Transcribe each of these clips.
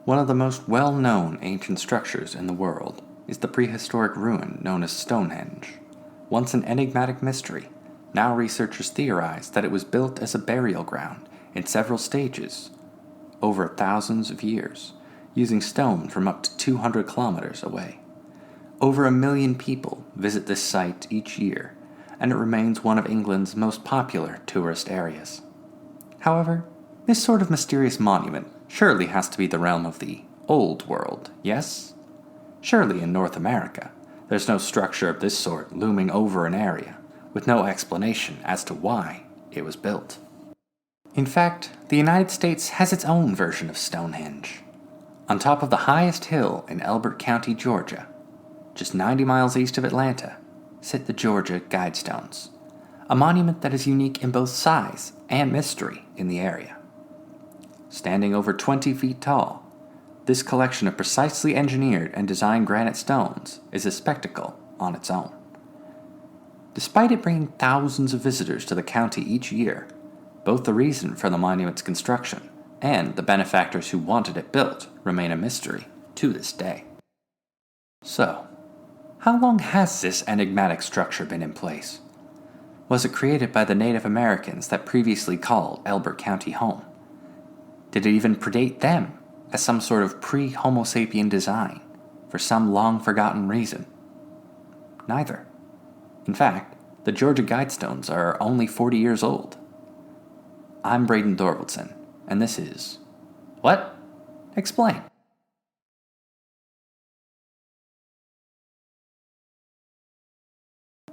One of the most well-known ancient structures in the world is the prehistoric ruin known as Stonehenge. Once an enigmatic mystery, now researchers theorize that it was built as a burial ground in several stages over thousands of years, using stone from up to 200 kilometers away. Over 1 million people visit this site each year, and it remains one of England's most popular tourist areas. However, this sort of mysterious monument surely has to be the realm of the old world, yes? Surely in North America, there's no structure of this sort looming over an area, with no explanation as to why it was built. In fact, the United States has its own version of Stonehenge. On top of the highest hill in Elbert County, Georgia, just 90 miles east of Atlanta, sit the Georgia Guidestones, a monument that is unique in both size and mystery in the area. Standing over 20 feet tall, this collection of precisely engineered and designed granite stones is a spectacle on its own. Despite it bringing thousands of visitors to the county each year, both the reason for the monument's construction and the benefactors who wanted it built remain a mystery to this day. So, how long has this enigmatic structure been in place? Was it created by the Native Americans that previously called Elbert County home? Did it even predate them as some sort of pre-Homo sapien design for some long-forgotten reason? Neither. In fact, the Georgia Guidestones are only 40 years old. I'm Braden Thorvaldson, and this is... What? Explain.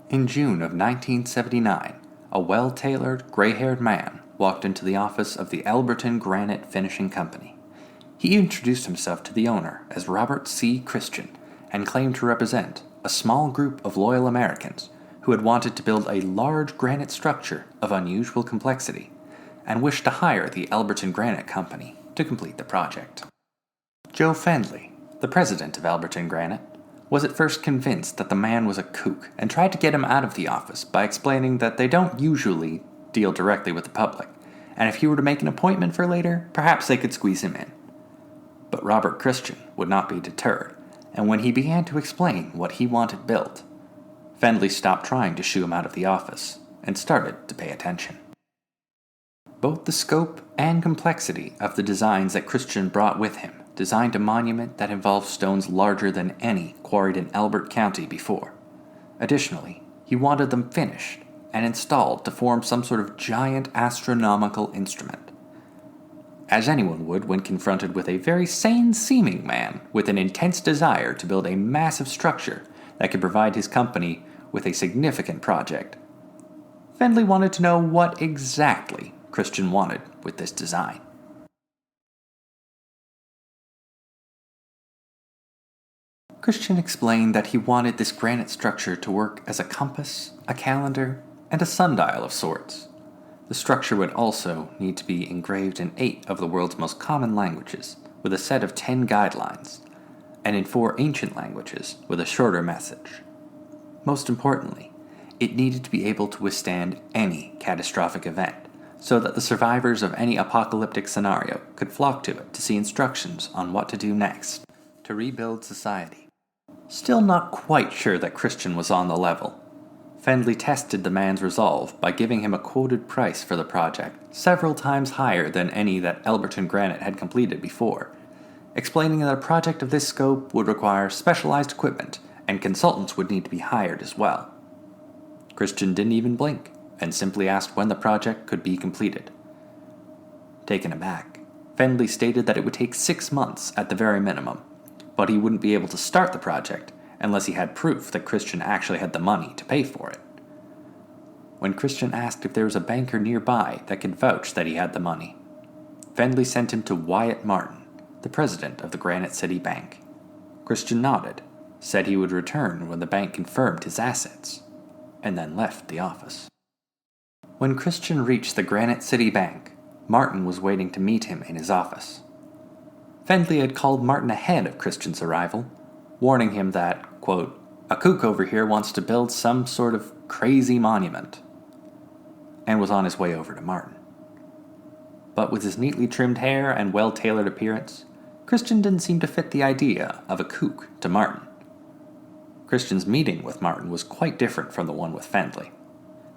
In June of 1979, a well-tailored, gray-haired man walked into the office of the Elberton Granite Finishing Company. He introduced himself to the owner as Robert C. Christian and claimed to represent a small group of loyal Americans who had wanted to build a large granite structure of unusual complexity and wished to hire the Elberton Granite Company to complete the project. Joe Fendley, the president of Elberton Granite, was at first convinced that the man was a kook and tried to get him out of the office by explaining that they don't usually deal directly with the public, and if he were to make an appointment for later, perhaps they could squeeze him in. But Robert Christian would not be deterred, and when he began to explain what he wanted built, Fendley stopped trying to shoo him out of the office and started to pay attention. Both the scope and complexity of the designs that Christian brought with him designed a monument that involved stones larger than any quarried in Elbert County before. Additionally, he wanted them finished and installed to form some sort of giant astronomical instrument. As anyone would when confronted with a very sane-seeming man with an intense desire to build a massive structure that could provide his company with a significant project, Fendley wanted to know what exactly Christian wanted with this design. Christian explained that he wanted this granite structure to work as a compass, a calendar, and a sundial of sorts. The structure would also need to be engraved in 8 of the world's most common languages, with a set of 10 guidelines, and in 4 ancient languages with a shorter message. Most importantly, it needed to be able to withstand any catastrophic event, so that the survivors of any apocalyptic scenario could flock to it to see instructions on what to do next to rebuild society. Still not quite sure that Christian was on the level, Fendley tested the man's resolve by giving him a quoted price for the project several times higher than any that Elberton Granite had completed before, explaining that a project of this scope would require specialized equipment and consultants would need to be hired as well. Christian didn't even blink and simply asked when the project could be completed. Taken aback, Fendley stated that it would take 6 months at the very minimum, but he wouldn't be able to start the project unless he had proof that Christian actually had the money to pay for it. When Christian asked if there was a banker nearby that could vouch that he had the money, Fendley sent him to Wyatt Martin, the president of the Granite City Bank. Christian nodded, said he would return when the bank confirmed his assets, and then left the office. When Christian reached the Granite City Bank, Martin was waiting to meet him in his office. Fendley had called Martin ahead of Christian's arrival, warning him that, quote, "a kook over here wants to build some sort of crazy monument," and was on his way over to Martin. But with his neatly trimmed hair and well-tailored appearance, Christian didn't seem to fit the idea of a kook to Martin. Christian's meeting with Martin was quite different from the one with Fendley.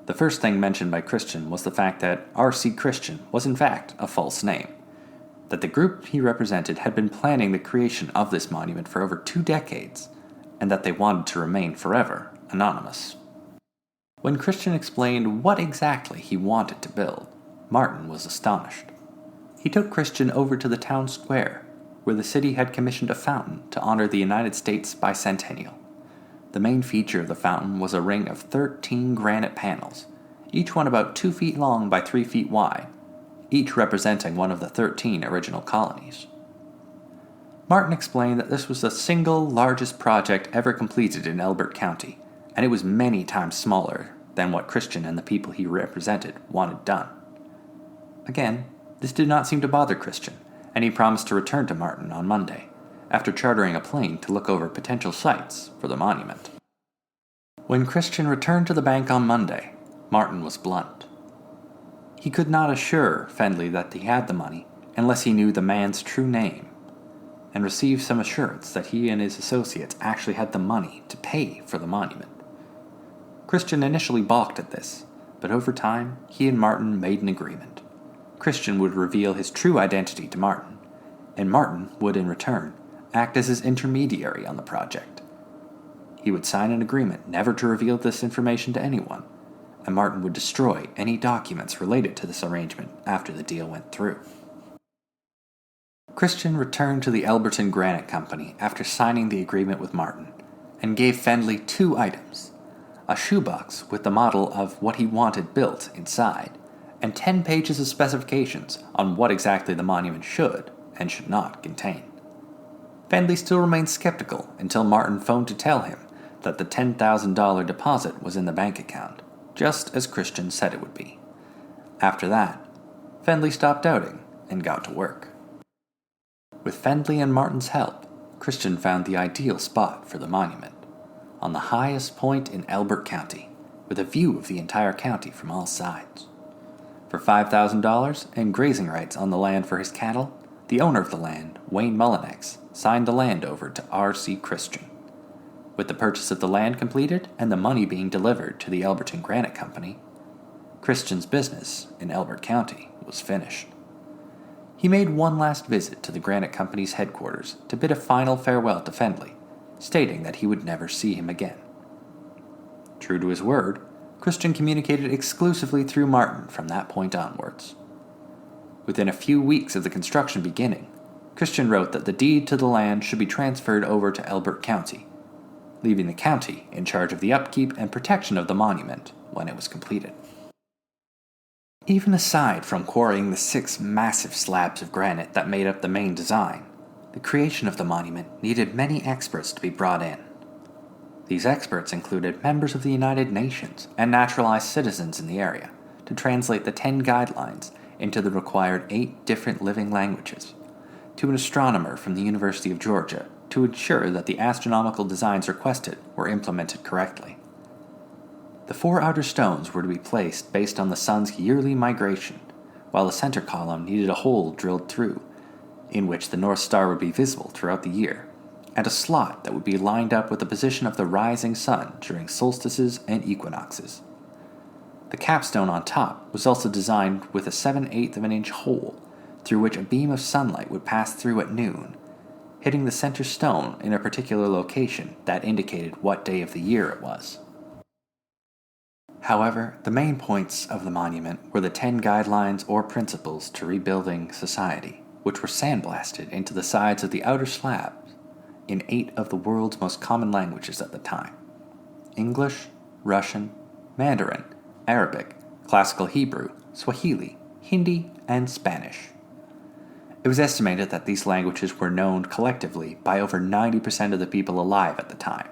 The first thing mentioned by Christian was the fact that R.C. Christian was in fact a false name, that the group he represented had been planning the creation of this monument for over 2 decades, and that they wanted to remain forever anonymous. When Christian explained what exactly he wanted to build, Martin was astonished. He took Christian over to the town square, where the city had commissioned a fountain to honor the United States bicentennial. The main feature of the fountain was a ring of 13 granite panels, each one about 2 feet long by 3 feet wide, each representing one of the 13 original colonies. Martin explained that this was the single largest project ever completed in Elbert County, and it was many times smaller than what Christian and the people he represented wanted done. Again, this did not seem to bother Christian, and he promised to return to Martin on Monday, after chartering a plane to look over potential sites for the monument. When Christian returned to the bank on Monday, Martin was blunt. He could not assure Fendley that he had the money unless he knew the man's true name, and received some assurance that he and his associates actually had the money to pay for the monument. Christian initially balked at this, but over time, he and Martin made an agreement. Christian would reveal his true identity to Martin, and Martin would, in return, act as his intermediary on the project. He would sign an agreement never to reveal this information to anyone, and Martin would destroy any documents related to this arrangement after the deal went through. Christian returned to the Elbert Granite Company after signing the agreement with Martin, and gave Fendley 2 items: a shoebox with the model of what he wanted built inside, and 10 pages of specifications on what exactly the monument should and should not contain. Fendley still remained skeptical until Martin phoned to tell him that the $10,000 deposit was in the bank account, just as Christian said it would be. After that, Fendley stopped doubting and got to work. With Fendley and Martin's help, Christian found the ideal spot for the monument, on the highest point in Elbert County, with a view of the entire county from all sides. For $5,000 and grazing rights on the land for his cattle, the owner of the land, Wayne Mullinex, signed the land over to R.C. Christian. With the purchase of the land completed and the money being delivered to the Elbert Granite Company, Christian's business in Elbert County was finished. He made one last visit to the Granite Company's headquarters to bid a final farewell to Fendley, stating that he would never see him again. True to his word, Christian communicated exclusively through Martin from that point onwards. Within a few weeks of the construction beginning, Christian wrote that the deed to the land should be transferred over to Elbert County, leaving the county in charge of the upkeep and protection of the monument when it was completed. Even aside from quarrying the 6 massive slabs of granite that made up the main design, the creation of the monument needed many experts to be brought in. These experts included members of the United Nations and naturalized citizens in the area to translate the 10 guidelines into the required 8 different living languages, to an astronomer from the University of Georgia to ensure that the astronomical designs requested were implemented correctly. The 4 outer stones were to be placed based on the sun's yearly migration, while the center column needed a hole drilled through, in which the North Star would be visible throughout the year, and a slot that would be lined up with the position of the rising sun during solstices and equinoxes. The capstone on top was also designed with a 7/8 of an inch hole through which a beam of sunlight would pass through at noon, hitting the center stone in a particular location that indicated what day of the year it was. However, the main points of the monument were the 10 guidelines or principles to rebuilding society, which were sandblasted into the sides of the outer slabs in 8 of the world's most common languages at the time: English, Russian, Mandarin, Arabic, Classical Hebrew, Swahili, Hindi, and Spanish. It was estimated that these languages were known collectively by over 90% of the people alive at the time.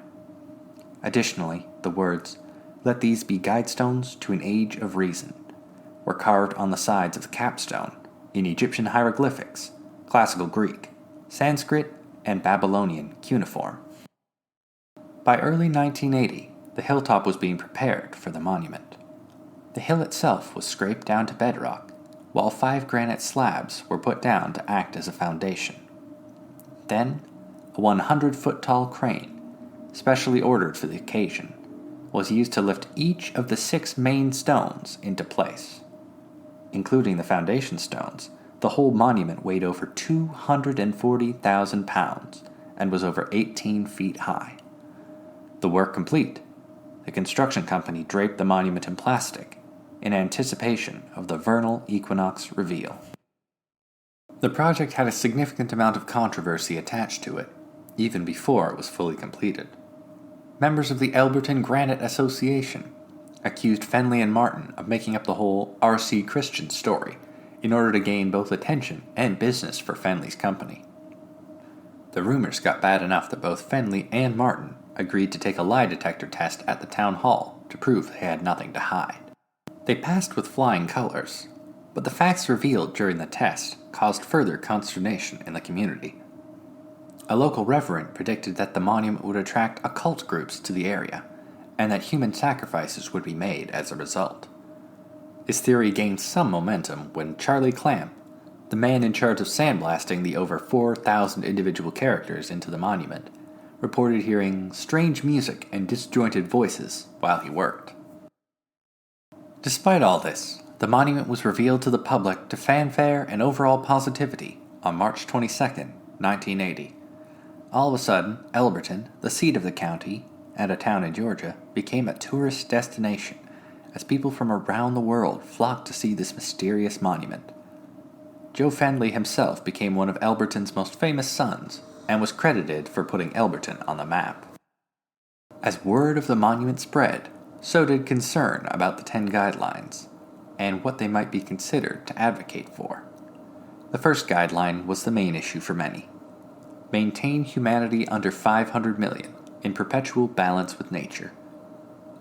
Additionally, the words, "Let these be guidestones to an age of reason," were carved on the sides of the capstone in Egyptian hieroglyphics, Classical Greek, Sanskrit, and Babylonian cuneiform. By early 1980, the hilltop was being prepared for the monument. The hill itself was scraped down to bedrock, while 5 granite slabs were put down to act as a foundation. Then, a 100-foot-tall crane, specially ordered for the occasion, was used to lift each of the 6 main stones into place. Including the foundation stones, the whole monument weighed over 240,000 pounds and was over 18 feet high. The work complete, the construction company draped the monument in plastic in anticipation of the vernal equinox reveal. The project had a significant amount of controversy attached to it, even before it was fully completed. Members of the Elbert Granite Association accused Fenley and Martin of making up the whole R.C. Christian story in order to gain both attention and business for Fenley's company. The rumors got bad enough that both Fenley and Martin agreed to take a lie detector test at the town hall to prove they had nothing to hide. They passed with flying colors, but the facts revealed during the test caused further consternation in the community. A local reverend predicted that the monument would attract occult groups to the area, and that human sacrifices would be made as a result. His theory gained some momentum when Charlie Clamp, the man in charge of sandblasting the over 4,000 individual characters into the monument, reported hearing strange music and disjointed voices while he worked. Despite all this, the monument was revealed to the public to fanfare and overall positivity on March 22, 1980. All of a sudden, Elberton, the seat of the county and a town in Georgia, became a tourist destination as people from around the world flocked to see this mysterious monument. Joe Fenley himself became one of Elberton's most famous sons and was credited for putting Elberton on the map. As word of the monument spread, so did concern about the 10 guidelines and what they might be considered to advocate for. The first guideline was the main issue for many. Maintain humanity under 500 million in perpetual balance with nature.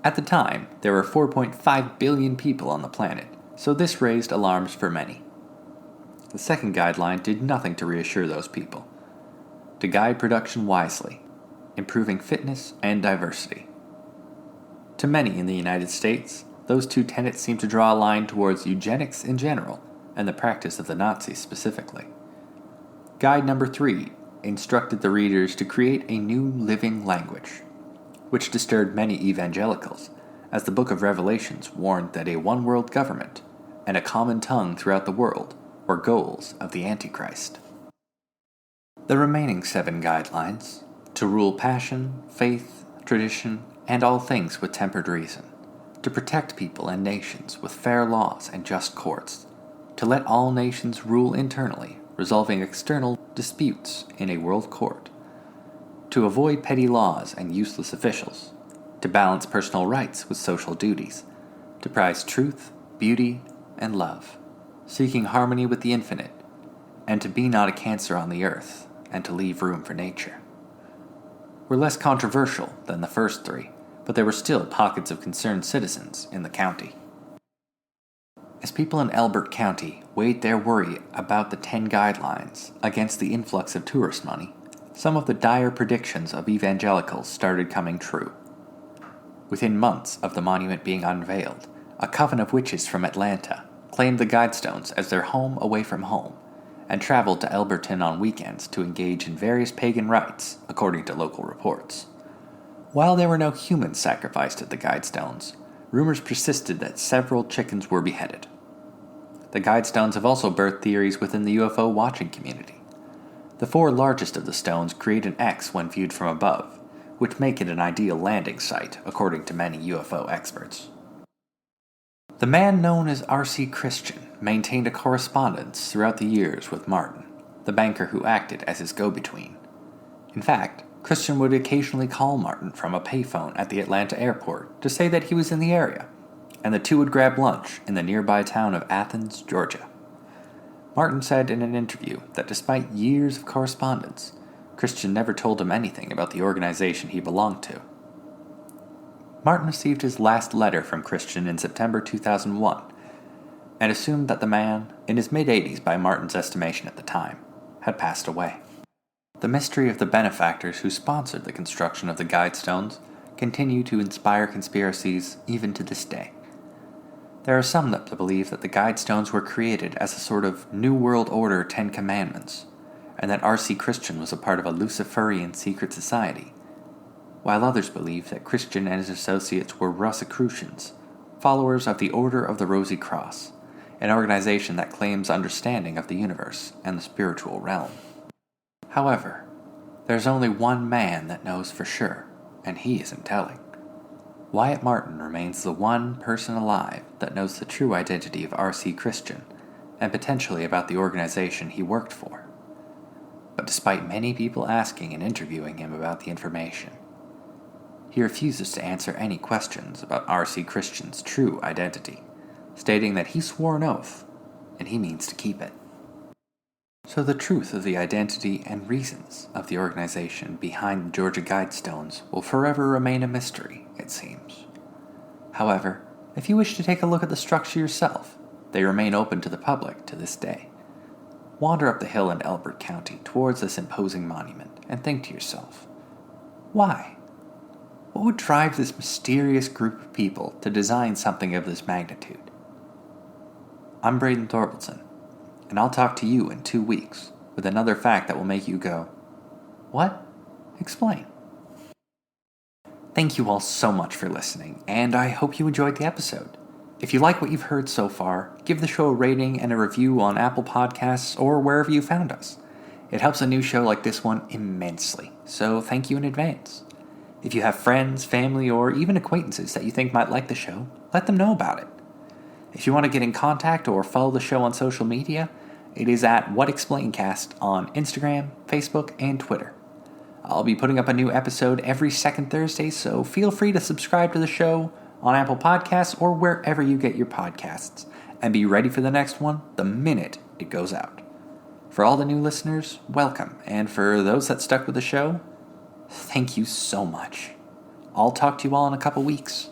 At the time, there were 4.5 billion people on the planet, so this raised alarms for many. The second guideline did nothing to reassure those people. To guide production wisely, improving fitness and diversity. To many in the United States, those 2 tenets seem to draw a line towards eugenics in general and the practice of the Nazis specifically. Guide number 3 instructed the readers to create a new living language, which disturbed many evangelicals, as the book of Revelations warned that a one-world government and a common tongue throughout the world were goals of the Antichrist. The remaining 7 guidelines, to rule passion, faith, tradition, and all things with tempered reason, to protect people and nations with fair laws and just courts, to let all nations rule internally, resolving external disputes in a world court, to avoid petty laws and useless officials, to balance personal rights with social duties, to prize truth, beauty, and love, seeking harmony with the infinite, and to be not a cancer on the earth, and to leave room for nature. Were less controversial than the first 3, but there were still pockets of concerned citizens in the county. As people in Elbert County weighed their worry about the 10 guidelines against the influx of tourist money, some of the dire predictions of evangelicals started coming true. Within months of the monument being unveiled, a coven of witches from Atlanta claimed the Guidestones as their home away from home, and traveled to Elberton on weekends to engage in various pagan rites, according to local reports. While there were no humans sacrificed at the Guidestones, rumors persisted that several chickens were beheaded. The Guidestones have also birthed theories within the UFO watching community. The 4 largest of the stones create an X when viewed from above, which make it an ideal landing site, according to many UFO experts. The man known as R.C. Christian maintained a correspondence throughout the years with Martin, the banker who acted as his go-between. In fact, Christian would occasionally call Martin from a payphone at the Atlanta airport to say that he was in the area, and the two would grab lunch in the nearby town of Athens, Georgia. Martin said in an interview that despite years of correspondence, Christian never told him anything about the organization he belonged to. Martin received his last letter from Christian in September 2001, and assumed that the man, in his mid-80s by Martin's estimation at the time, had passed away. The mystery of the benefactors who sponsored the construction of the Guidestones continue to inspire conspiracies even to this day. There are some that believe that the Guidestones were created as a sort of New World Order 10 Commandments, and that R.C. Christian was a part of a Luciferian secret society, while others believed that Christian and his associates were Rosicrucians, followers of the Order of the Rosy Cross, an organization that claims understanding of the universe and the spiritual realm. However, there's only one man that knows for sure, and he isn't telling. Wyatt Martin remains the one person alive that knows the true identity of R.C. Christian, and potentially about the organization he worked for. But despite many people asking and interviewing him about the information, he refuses to answer any questions about R.C. Christian's true identity, stating that he swore an oath, and he means to keep it. So the truth of the identity and reasons of the organization behind the Georgia Guidestones will forever remain a mystery, it seems. However, if you wish to take a look at the structure yourself, they remain open to the public to this day. Wander up the hill in Elbert County towards this imposing monument and think to yourself, why? What would drive this mysterious group of people to design something of this magnitude? I'm Braden Thorvaldson, and I'll talk to you in 2 weeks with another fact that will make you go, what? Explain. Thank you all so much for listening, and I hope you enjoyed the episode. If you like what you've heard so far, give the show a rating and a review on Apple Podcasts or wherever you found us. It helps a new show like this one immensely, so thank you in advance. If you have friends, family, or even acquaintances that you think might like the show, let them know about it. If you want to get in contact or follow the show on social media, it is at WhatExplainCast on Instagram, Facebook, and Twitter. I'll be putting up a new episode every second Thursday, so feel free to subscribe to the show on Apple Podcasts or wherever you get your podcasts, and be ready for the next one the minute it goes out. For all the new listeners, welcome, and for those that stuck with the show, thank you so much. I'll talk to you all in a couple weeks.